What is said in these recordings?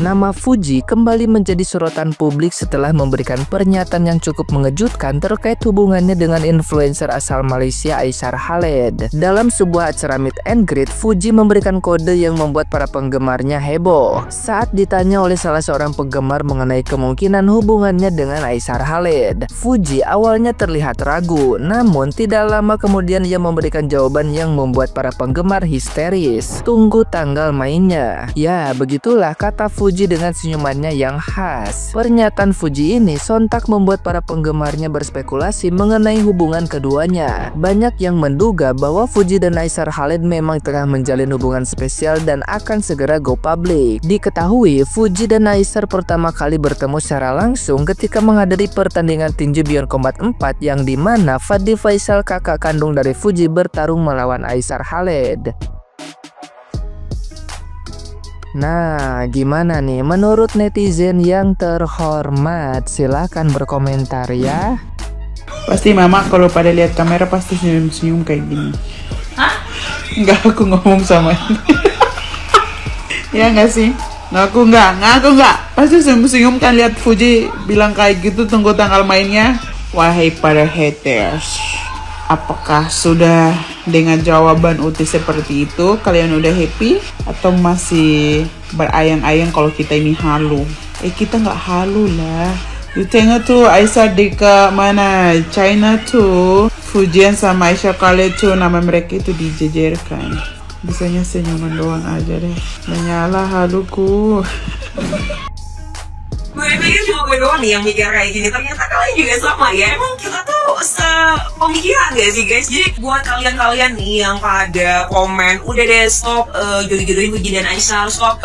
Nama Fuji kembali menjadi sorotan publik setelah memberikan pernyataan yang cukup mengejutkan terkait hubungannya dengan influencer asal Malaysia Aisyah Khaled. Dalam sebuah acara meet and greet, Fuji memberikan kode yang membuat para penggemarnya heboh. Saat ditanya oleh salah seorang penggemar mengenai kemungkinan hubungannya dengan Aisyah Khaled, Fuji awalnya terlihat ragu, namun tidak lama kemudian ia memberikan jawaban yang membuat para penggemar histeris. Tunggu tanggal mainnya. Ya, begitulah kata Fuji dengan senyumannya yang khas. Pernyataan Fuji ini sontak membuat para penggemarnya berspekulasi mengenai hubungan keduanya. Banyak yang menduga bahwa Fuji dan Aisyah Khaled memang tengah menjalin hubungan spesial dan akan segera go public. Diketahui Fuji dan Aisyah pertama kali bertemu secara langsung ketika menghadiri pertandingan tinju Beyond Combat 4 yang dimana Fadly Faisal, kakak kandung dari Fuji, bertarung melawan Aisyah Khaled. Nah, gimana nih menurut netizen yang terhormat? Silahkan berkomentar ya. Pasti mama kalau pada lihat kamera pasti senyum-senyum kayak gini. Hah? Enggak, aku ngomong sama ya nggak sih? Ngaku nggak? Pasti senyum-senyum kan lihat Fuji bilang kayak gitu. Tunggu tanggal mainnya. Wahai para haters, apakah sudah dengan jawaban Uti seperti itu kalian udah happy atau masih berayang-ayang kalau kita ini halu? Kita nggak halu lah. You tengok tuh Aisyah di ke mana? China tuh Fujian sama Aisyah Khaled tuh nama mereka itu dijejerkan. Bisanya senyuman doang aja deh. Menyalah haluku. Gue pikir cuma gue doang nih yang mikir kayak gini, ternyata kalian juga sama ya. Emang kita tuh sepemikiran gak sih guys? Jadi buat kalian-kalian nih yang pada komen, udah deh stop jodoh-jodohin Fuji dan Aisyah, stop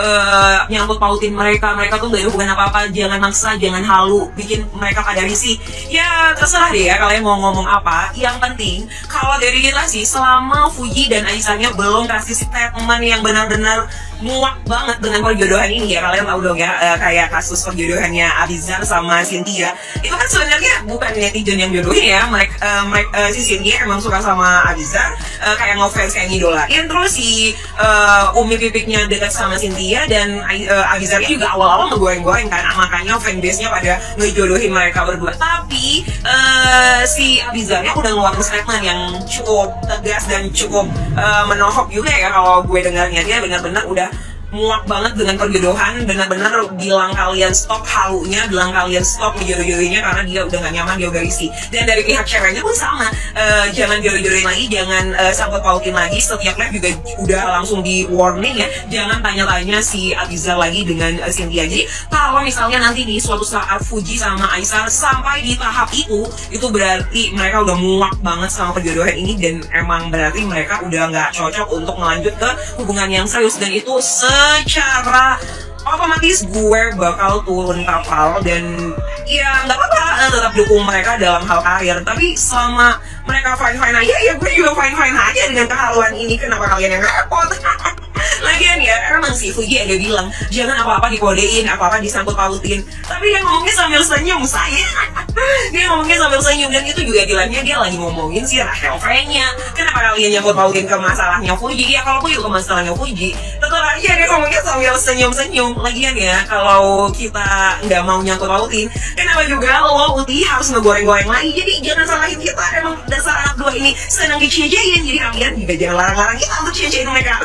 nyangkut pautin mereka tuh gak ada hubungan apa-apa, jangan maksa, jangan halu, bikin mereka pada risih. Ya terserah deh ya kalian mau ngomong apa. Yang penting kalau dari kita sih, selama Fuji dan Aisyahnya belum kasih statement yang benar-benar muak banget dengan perjodohan ini ya, kalian tahu dong ya, kayak kasus perjodohannya Abizar sama Cynthia itu kan sebenarnya bukan netizen yang jodohin ya, si Cynthia emang suka sama Abizar, kayak ngefans, kayak ngidolain. Terus si Umi Pipiknya dekat sama Cynthia, dan Abizarnya juga awal-awal ngegoreng-goreng kan, makanya fanbase-nya pada ngejodohin mereka berdua. Tapi si Abizarnya udah ngeluarin statement yang cukup tegas dan cukup menohok juga ya kalau gue dengarnya. Dia benar-benar udah muak banget dengan perjodohan, benar-benar bilang kalian stop halunya, bilang kalian stop jodoh-jodohinnya karena dia udah gak nyaman, dia udah risih. Dan dari pihak ceweknya pun sama, jangan jodoh-jodohin lagi, jangan sangkut pautin lagi. Setiap live juga udah langsung di warning ya, jangan tanya-tanya si Abizar lagi dengan Cynthia. Jadi kalau misalnya nanti nih suatu saat Fuji sama Aisyah sampai di tahap itu berarti mereka udah muak banget sama perjodohan ini, dan emang berarti mereka udah gak cocok untuk melanjut ke hubungan yang serius. Dan itu secara otomatis gue bakal turun kapal, dan ya nggak apa-apa, tetap dukung mereka dalam hal karir. Tapi selama mereka fine-fine aja, ya gue juga fine-fine aja dengan kehaluan ini. Kenapa kalian yang repot? Lagian ya, emang si Fuji ada bilang jangan apa-apa dikodein, apa-apa disangkut pautin, tapi dia ngomongnya sambil senyum saya. Dia ngomongnya sambil senyum, dan itu juga bilangnya dia lagi ngomongin si Rachel Fenya. Kenapa kalian nyangkut pautin ke masalahnya Fuji? Ya kalau juga ke masalahnya Fuji, tetap aja dia ngomongnya sambil senyum-senyum. Lagian ya, kalau kita nggak mau nyangkut pautin, kenapa juga lo Uti harus ngegoreng-goreng lagi? Jadi jangan salahin kita, emang dasar anak dua ini senang dicie-ciein. Jadi kalian juga jangan larang-larang kita untuk cie-ciein mereka.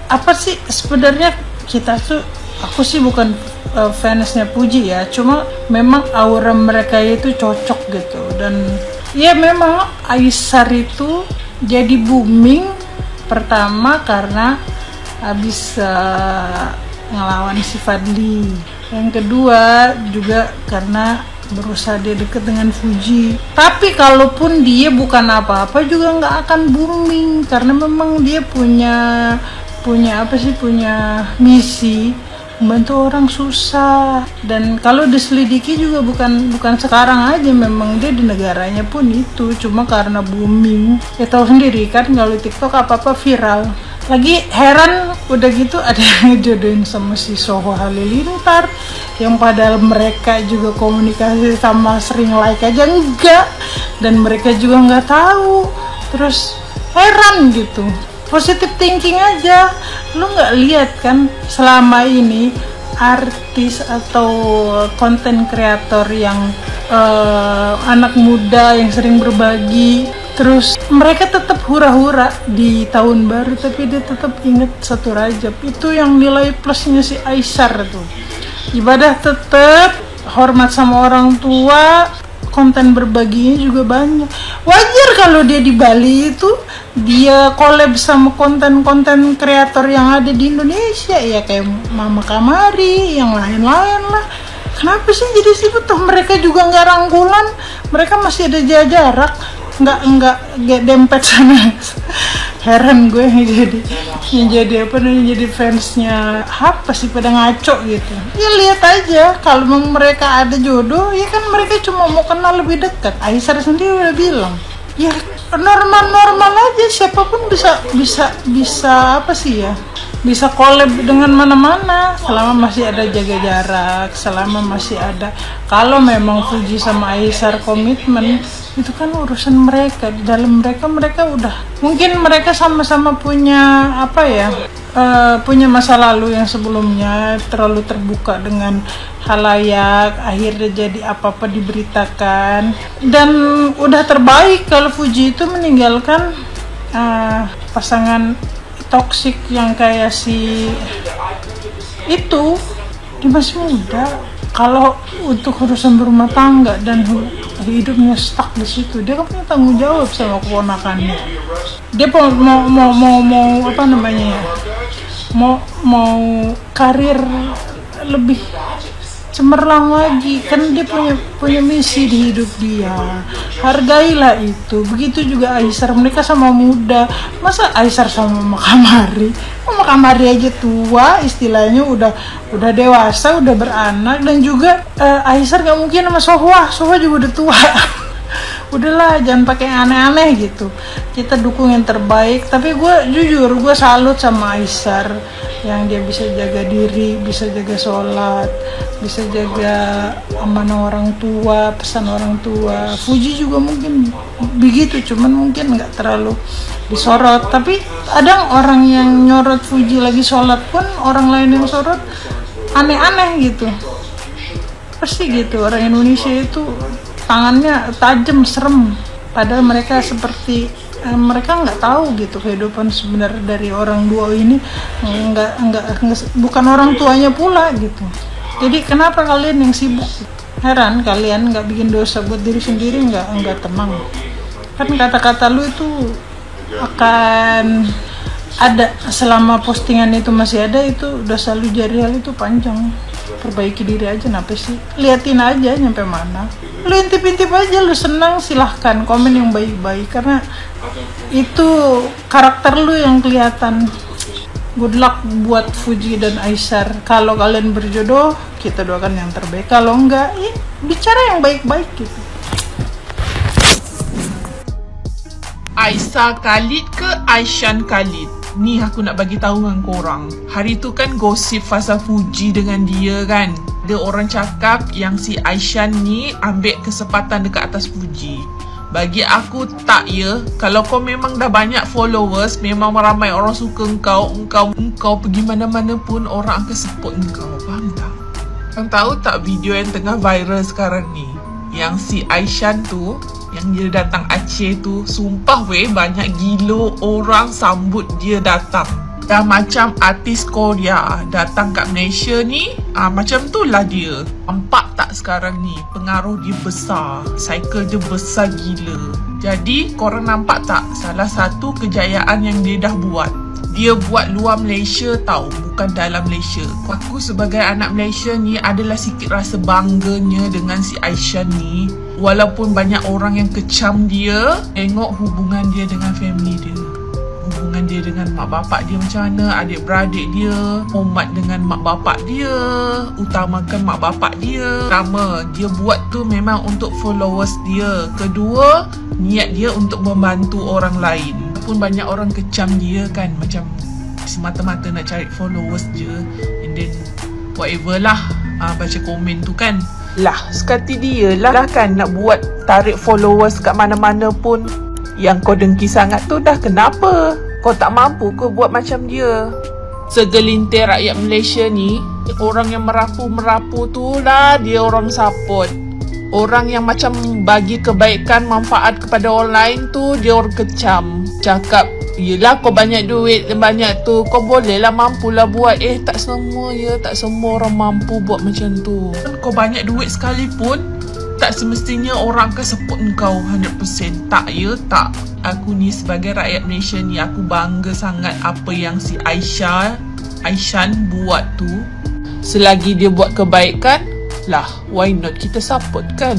Apa sih sebenarnya kita tuh, aku sih bukan fansnya Fuji ya, cuma memang aura mereka itu cocok gitu. Dan ya memang Aisyah itu jadi booming pertama karena habis ngelawan si Fadly, yang kedua juga karena berusaha dia deket dengan Fuji. Tapi kalaupun dia bukan apa-apa juga nggak akan booming, karena memang dia punya misi membantu orang susah. Dan kalau diselidiki juga bukan sekarang aja, memang dia di negaranya pun itu, cuma karena booming. Ya tahu sendiri kan kalau TikTok apa-apa viral. Lagi heran udah gitu ada yang jodohin sama si Soho Halilintar, yang padahal mereka juga komunikasi sama sering like aja enggak, dan mereka juga nggak tahu. Terus heran gitu. Positive thinking aja. Lu nggak lihat kan selama ini artis atau konten kreator yang anak muda yang sering berbagi, terus mereka tetap hura-hura di tahun baru, tapi dia tetap ingat satu Rajab. Itu yang nilai plusnya si Aisyar tuh. Ibadah tetap, hormat sama orang tua, konten berbaginya juga banyak. Wajar kalau dia di Bali itu dia collab sama konten-konten kreator yang ada di Indonesia, ya kayak Mama Kamari, yang lain-lain lah. Kenapa sih jadi sibuk? Toh mereka juga nggak rangkulan, mereka masih ada jarak, nggak dempet sana. Heran gue yang jadi apa namanya, jadi fansnya apa sih pada ngaco gitu. Ya lihat aja, kalau mereka ada jodoh, ya kan mereka cuma mau kenal lebih dekat. Aisyar sendiri udah bilang, ya normal aja, siapapun bisa apa sih ya, bisa collab dengan mana-mana selama masih ada jaga jarak, selama masih ada. Kalau memang Fuji sama Aisyar komitmen, itu kan urusan mereka. Di dalam mereka udah, mungkin mereka sama-sama punya apa ya, punya masa lalu yang sebelumnya terlalu terbuka dengan halayak, akhirnya jadi apa-apa diberitakan. Dan udah terbaik kalau Fuji itu meninggalkan pasangan toksik yang kayak si itu. Dia masih muda. Kalau untuk urusan berumah tangga dan hidupnya stuck di situ, dia kan punya tanggung jawab sama keponakannya. Dia mau apa namanya ya, mau karir lebih cemerlang lagi, kan dia punya misi di hidup dia. Hargailah itu. Begitu juga Aisyar, mereka sama muda. Masa Aisyar sama Mama Kamari? Mama Kamari aja tua, istilahnya udah dewasa, udah beranak. Dan juga Aisyar gak mungkin sama Sohwa juga udah tua. Udahlah, jangan pakai aneh-aneh gitu. Kita dukung yang terbaik. Tapi gue jujur, gue salut sama Aisyar yang dia bisa jaga diri, bisa jaga sholat, bisa jaga amanah orang tua, pesan orang tua. Fuji juga mungkin begitu, cuman mungkin nggak terlalu disorot. Tapi ada orang yang nyorot Fuji lagi sholat pun, orang lain yang sorot aneh-aneh gitu. Pasti gitu, orang Indonesia itu tangannya tajam, serem. Padahal mereka seperti mereka nggak tahu gitu kehidupan sebenarnya dari orang dua ini, bukan orang tuanya pula gitu. Jadi kenapa kalian yang sibuk? Heran kalian nggak bikin dosa buat diri sendiri, nggak tenang. Kan kata-kata lu itu akan ada selama postingan itu masih ada, itu dosa lu jarial itu panjang. Perbaiki diri aja, kenapa sih? Liatin aja nyampe mana. Lu intip-intip aja, lu senang silahkan komen yang baik-baik, karena itu karakter lu yang kelihatan. Good luck buat Fuji dan Aisyar. Kalau kalian berjodoh, kita doakan yang terbaik. Kalau enggak, ya bicara yang baik-baik gitu. Aisyah Khalid ke Aishan Khalid? Ni aku nak bagi tahu dengan korang. Hari tu kan gosip pasal Fuji dengan dia kan. Ada orang cakap yang si Aishan ni ambil kesempatan dekat atas Fuji. Bagi aku tak ya. Kalau kau memang dah banyak followers, memang ramai orang suka engkau pergi mana-mana pun orang akan support engkau. Faham tak? Kau tahu tak video yang tengah viral sekarang ni? Yang si Aishan tu, yang dia datang Aceh tu, sumpah weh, banyak gila orang sambut dia datang. Dah macam artis Korea datang kat Malaysia ni, macam tu lah dia. Nampak tak sekarang ni pengaruh dia besar, cycle dia besar gila. Jadi korang nampak tak salah satu kejayaan yang dia dah buat? Dia buat luar Malaysia tau, bukan dalam Malaysia. Aku sebagai anak Malaysia ni adalah sikit rasa bangganya dengan si Aishan ni. Walaupun banyak orang yang kecam dia, tengok hubungan dia dengan family dia. Hubungan dia dengan mak bapak dia macam mana, adik-beradik dia, hormat dengan mak bapak dia, utamakan mak bapak dia. Pertama, dia buat tu memang untuk followers dia. Kedua, niat dia untuk membantu orang lain. Pun banyak orang kecam dia kan, macam semata-mata nak cari followers je, and then whatever lah, baca komen tu kan. Lah, sekati dia lah kan nak buat tarik followers kat mana-mana pun. Yang kau dengki sangat tu dah kenapa? Kau tak mampu ke buat macam dia? Segelintir rakyat Malaysia ni, orang yang merapu-merapu tu lah dia orang support. Orang yang macam bagi kebaikan, manfaat kepada orang lain tu dia orang kecam. Cakap, yelah kau banyak duit banyak tu, kau boleh lah mampulah buat. Tak semua ya, tak semua orang mampu buat macam tu. Kau banyak duit sekalipun, tak semestinya orang akan support kau 100%. Tak ya, tak. Aku ni sebagai rakyat Malaysia ni, aku bangga sangat apa yang si Aishan buat tu. Selagi dia buat kebaikan, lah why not kita support kan?